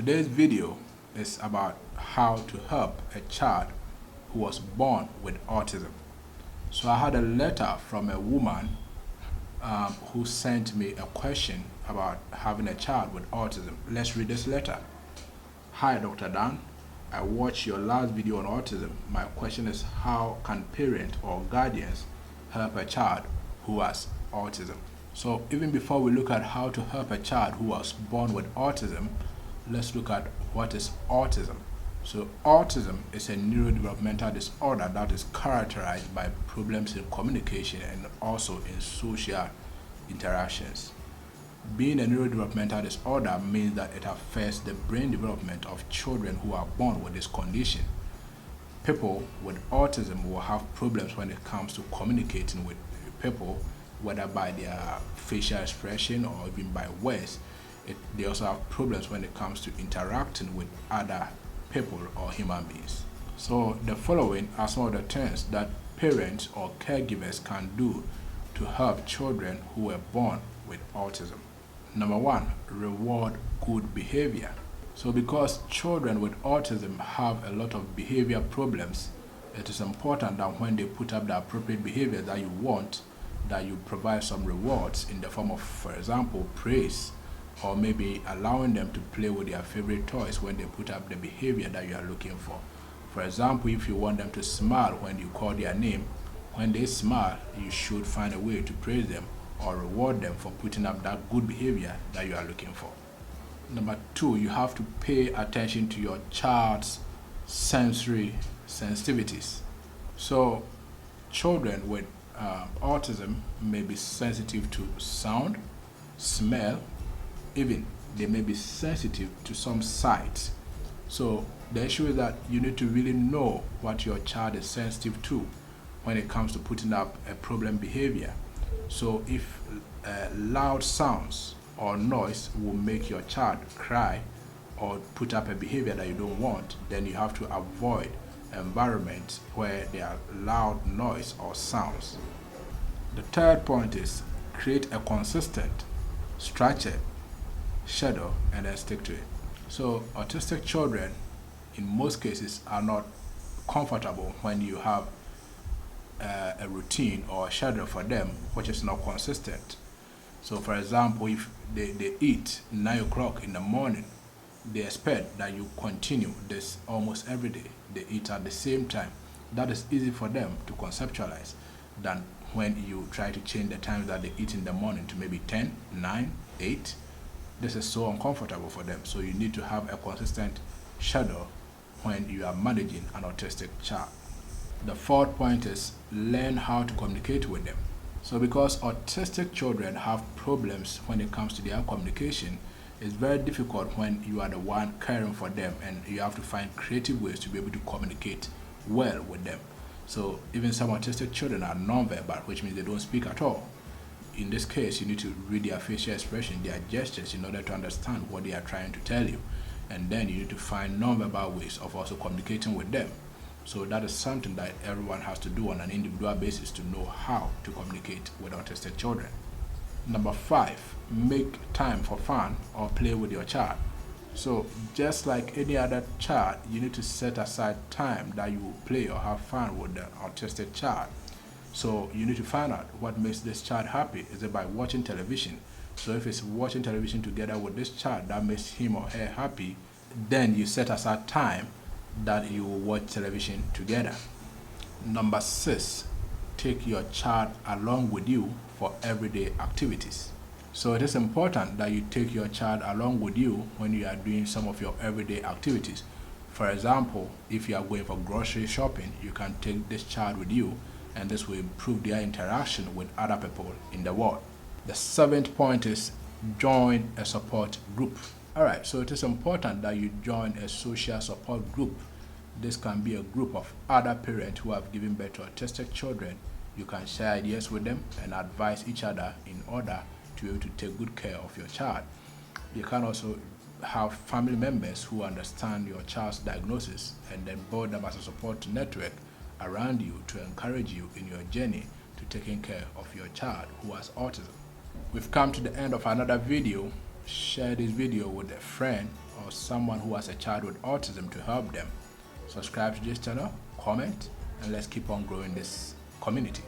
Today's video is about how to help a child who was born with autism. So I had a letter from a woman who sent me a question about having a child with autism. Let's read this letter. Hi, Dr. Dan. I watched your last video on autism. My question is, how can parents or guardians help a child who has autism? So even before we look at how to help a child who was born with autism, let's look at what is autism. So autism is a neurodevelopmental disorder that is characterized by problems in communication and also in social interactions. Being a neurodevelopmental disorder means that it affects the brain development of children who are born with this condition. People with autism will have problems when it comes to communicating with people, whether by their facial expression or even by words. They also have problems when it comes to interacting with other people or human beings. So the following are some of the things that parents or caregivers can do to help children who were born with autism. Number one, reward good behavior. So because children with autism have a lot of behavior problems, it is important that when they put up the appropriate behavior that you want, that you provide some rewards in the form of, for example, praise, or maybe allowing them to play with their favorite toys when they put up the behavior that you are looking for. For example, if you want them to smile when you call their name, when they smile, you should find a way to praise them or reward them for putting up that good behavior that you are looking for. Number two, you have to pay attention to your child's sensory sensitivities. So children with autism may be sensitive to sound, smell, even they may be sensitive to some sights. So the issue is that you need to really know what your child is sensitive to when it comes to putting up a problem behavior. So if loud sounds or noise will make your child cry or put up a behavior that you don't want, then you have to avoid environments where there are loud noise or sounds. The third point is create a consistent, structured schedule and then stick to it. So autistic children in most cases are not comfortable when you have a routine or a schedule for them which is not consistent. So for example, if they eat 9 o'clock in the morning, they expect that you continue this almost every day. They eat at the same time. That is easy for them to conceptualize than when you try to change the time that they eat in the morning to maybe 10, 9, 8. This is so uncomfortable for them. So you need to have a consistent schedule when you are managing an autistic child. The fourth point is learn how to communicate with them. So because autistic children have problems when it comes to their communication, it's very difficult when you are the one caring for them and you have to find creative ways to be able to communicate well with them. So even some autistic children are nonverbal, which means they don't speak at all. In this case, you need to read their facial expression, their gestures, in order to understand what they are trying to tell you. And then you need to find nonverbal ways of also communicating with them. So that is something that everyone has to do on an individual basis to know how to communicate with autistic children. Number five, make time for fun or play with your child. So just like any other child, you need to set aside time that you will play or have fun with the autistic child. So you need to find out what makes this child happy. Is it by watching television? So if it's watching television together with this child that makes him or her happy, then you set aside time that you will watch television together. Number six, take your child along with you for everyday activities. So it is important that you take your child along with you when you are doing some of your everyday activities. For example, if you are going for grocery shopping, you can take this child with you, and this will improve their interaction with other people in the world. The seventh point is join a support group. Alright, so it is important that you join a social support group. This can be a group of other parents who have given birth to autistic children. You can share ideas with them and advise each other in order to be able to take good care of your child. You can also have family members who understand your child's diagnosis and then build them as a support network around you to encourage you in your journey to taking care of your child who has autism. We've come to the end of another video. share this video with a friend or someone who has a child with autism to help them. Subscribe to this channel, comment, and let's keep on growing this community.